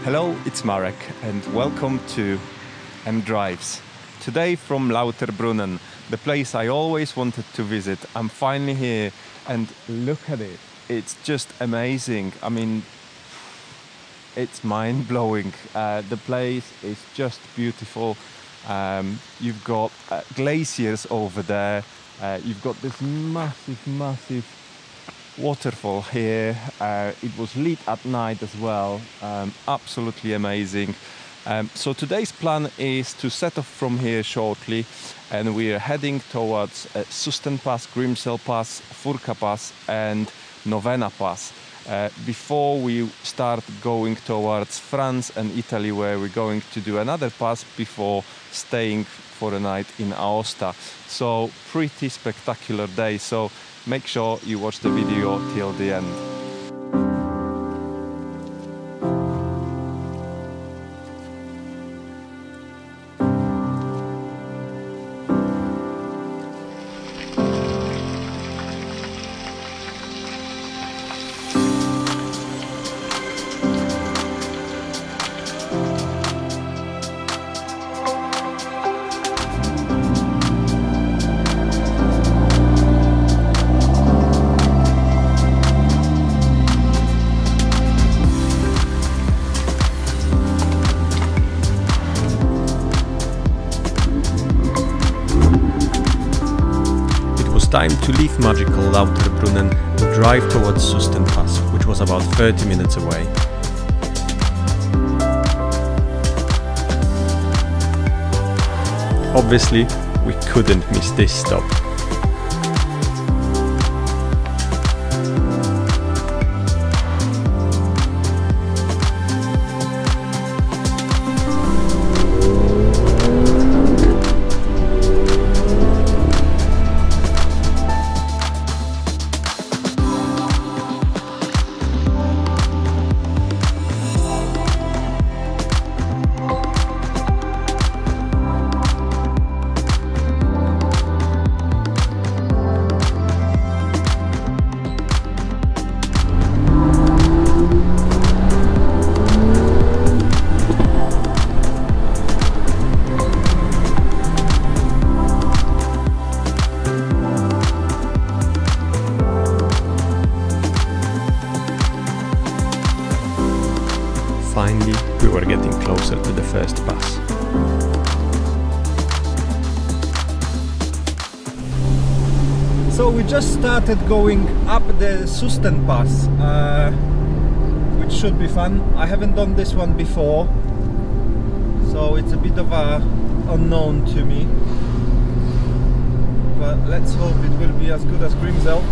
Hello, it's Marek and welcome to Mdrives. Today from Lauterbrunnen, the place I always wanted to visit. I'm finally here and look at it. It's just amazing. I mean, it's mind-blowing. The place is just beautiful. You've got glaciers over there. You've got this massive waterfall here. It was lit at night as well. Absolutely amazing. So today's plan is to set off from here shortly, and we are heading towards Susten Pass, Grimsel Pass, Furka Pass and Novena Pass. Before we start going towards France and Italy, where we're going to do another pass before staying for a night in Aosta. So pretty spectacular day. So make sure you watch the video till the end. Time to leave magical Lauterbrunnen and drive towards Susten Pass, which was about 30 minutes away. Obviously, we couldn't miss this stop. Finally, we were getting closer to the first pass. So we just started going up the Susten Pass, which should be fun. I haven't done this one before, so it's a bit of a unknown to me. But let's hope it will be as good as Grimsel.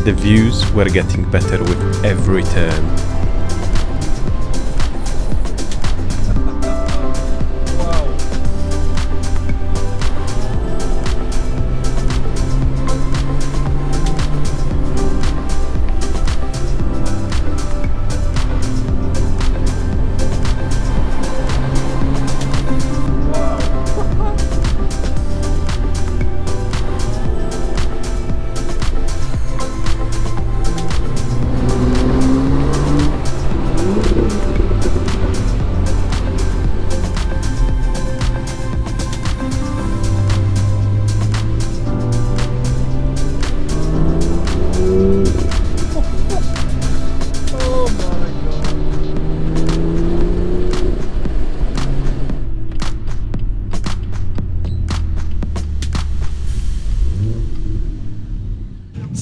The views were getting better with every turn.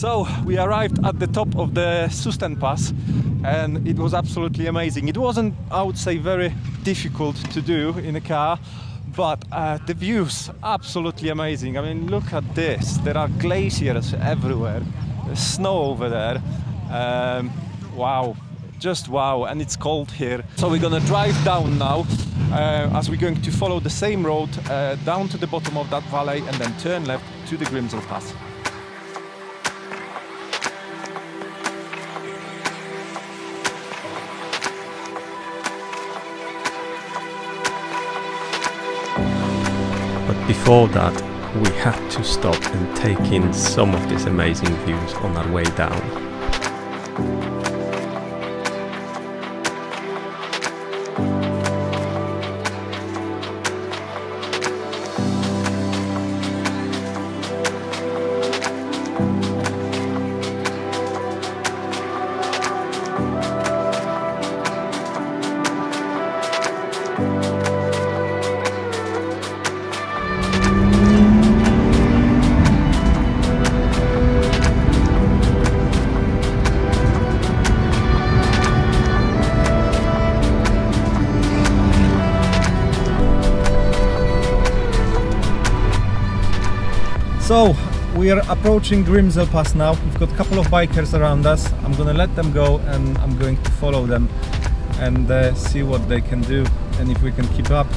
So we arrived at the top of the Susten Pass and it was absolutely amazing. It wasn't, I would say, very difficult to do in a car, but the views absolutely amazing. I mean, look at this. There are glaciers everywhere. There's snow over there. Wow, just wow, and it's cold here. So we're gonna drive down now as we're going to follow the same road down to the bottom of that valley and then turn left to the Grimsel Pass. But before that, we had to stop and take in some of these amazing views on our way down. So we are approaching Grimsel Pass now. We've got a couple of bikers around us. I'm gonna let them go and I'm going to follow them and see what they can do and if we can keep up.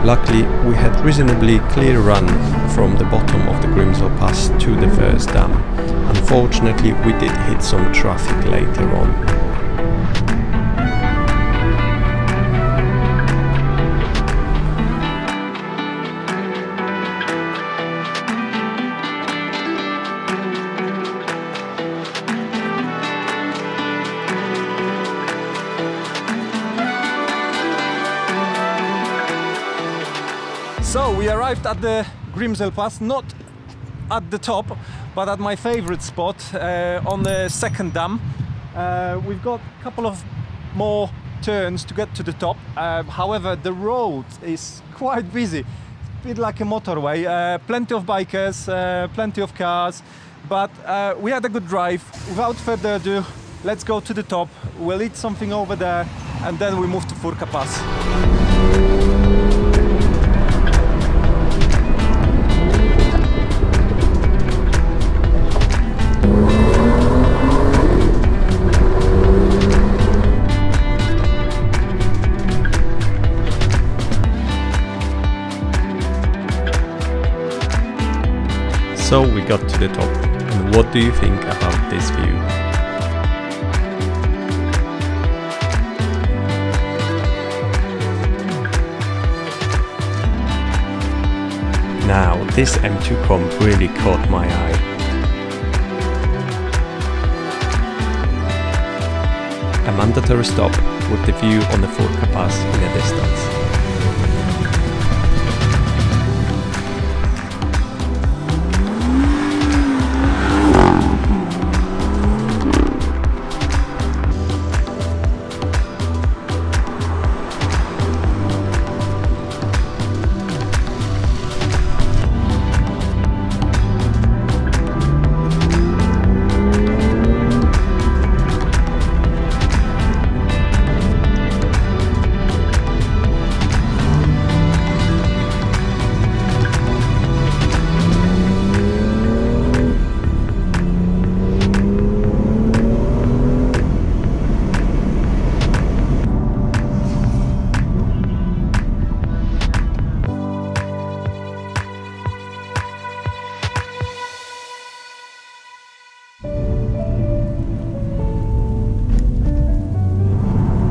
Luckily, we had reasonably clear run from the bottom of the Grimsel Pass to the first dam. Unfortunately, we did hit some traffic later on. So we arrived at the Grimsel Pass, not at the top, but at my favorite spot on the second dam. We've got a couple of more turns to get to the top. However, the road is quite busy. It's a bit like a motorway. Plenty of bikers, plenty of cars, but we had a good drive. Without further ado, let's go to the top. We'll eat something over there and then we move to Furka Pass. So we got to the top, and what do you think about this view? Now, this M2 comp really caught my eye. a mandatory stop with the view on the Furka Pass in the distance.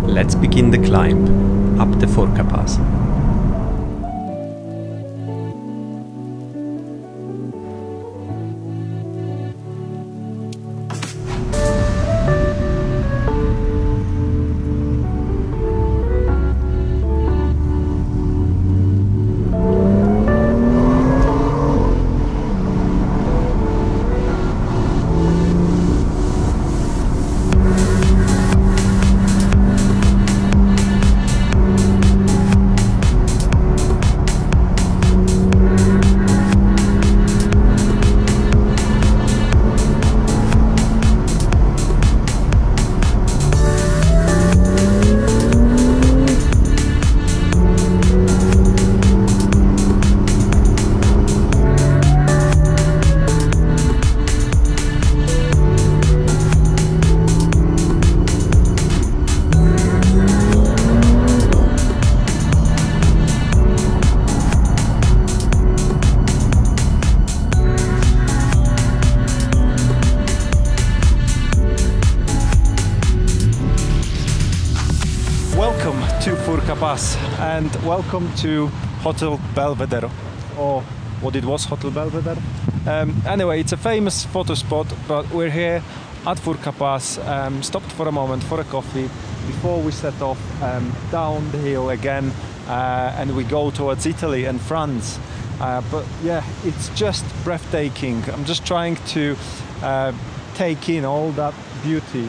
Let's begin the climb up the Furka Pass. Welcome to Furka Pass and welcome to Hotel Belvedere, or what it was, Hotel Belvedere. Anyway, it's a famous photo spot, but we're here at Furka Pass, stopped for a moment for a coffee before we set off down the hill again, and we go towards Italy and France. But yeah, it's just breathtaking. I'm just trying to take in all that beauty.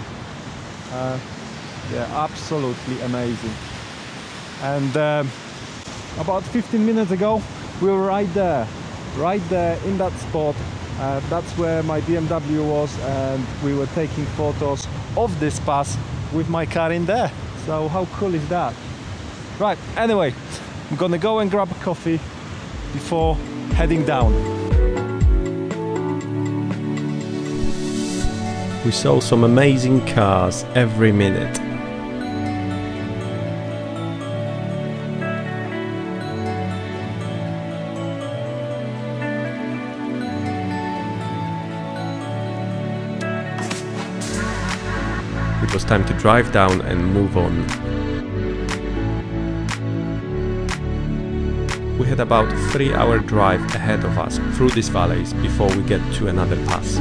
Yeah, absolutely amazing. And about 15 minutes ago we were right there in that spot. That's where my BMW was, and we were taking photos of this pass with my car in there. So how cool is that? Right, anyway, I'm gonna go and grab a coffee before heading down. We saw some amazing cars every minute. It was time to drive down and move on. We had about a 3-hour drive ahead of us through these valleys before we get to another pass.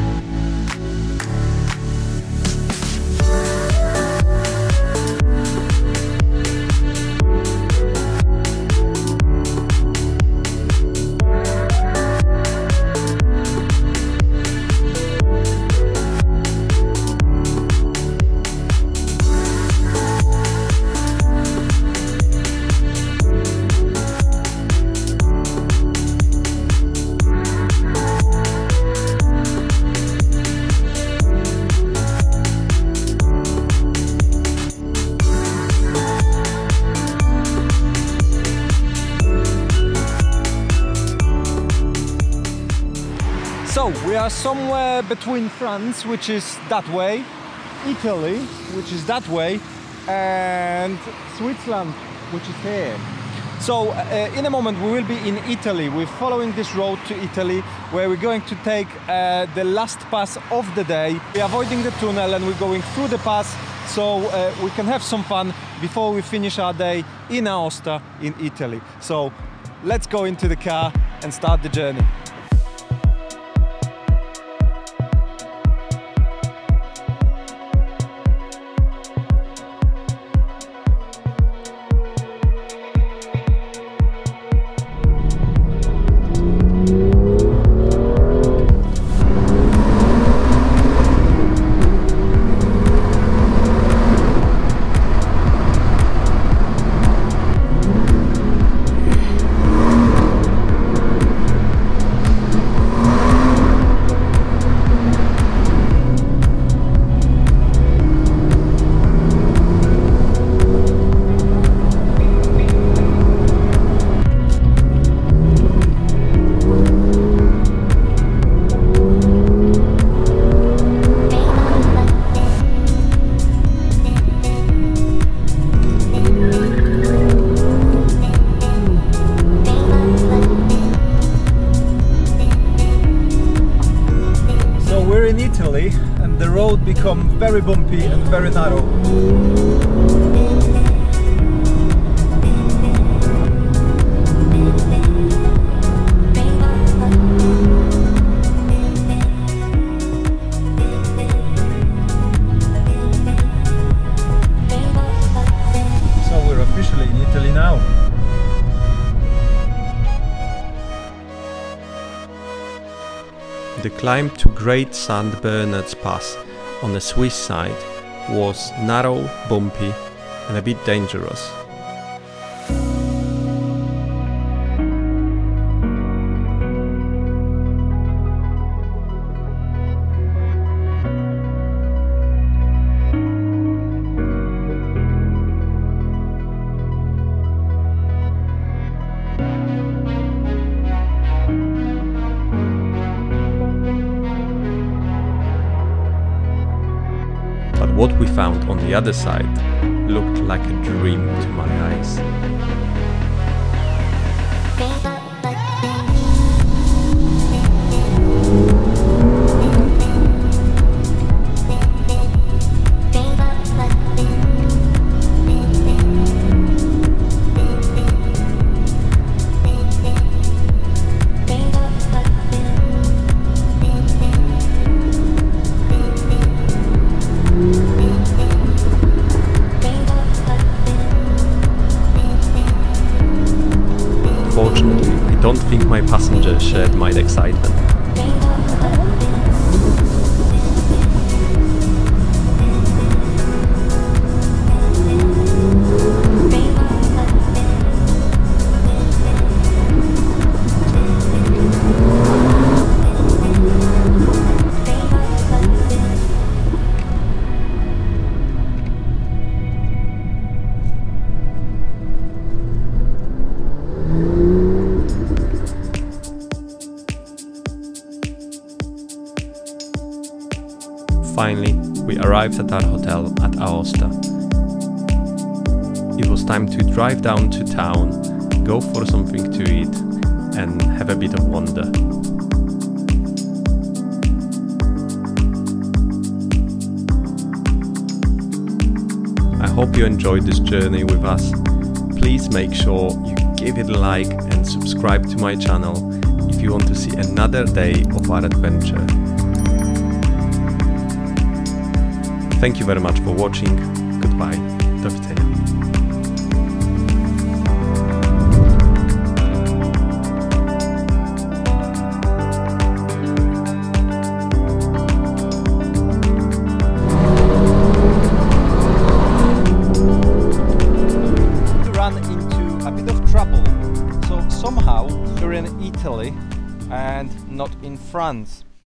So we are somewhere between France, which is that way, Italy, which is that way, and Switzerland, which is here. So in a moment we will be in Italy. We're following this road to Italy, where we're going to take the last pass of the day. We're avoiding the tunnel and we're going through the pass, so we can have some fun before we finish our day in Aosta in Italy. So let's go into the car and start the journey. become very bumpy and very narrow. So we're officially in Italy now. The climb to Great St. Bernard's Pass on the Swiss side was narrow, bumpy and a bit dangerous. But what we found on the other side looked like a dream to my eyes. Fortunately, I don't think my passengers shared my excitement. Finally, we arrived at our hotel at Aosta. It was time to drive down to town, go for something to eat and have a bit of wander. I hope you enjoyed this journey with us. Please make sure you give it a like and subscribe to my channel if you want to see another day of our adventure. Thank you very much for watching. Goodbye. Do widzenia. Run into a bit of trouble. So somehow you're in Italy and not in France.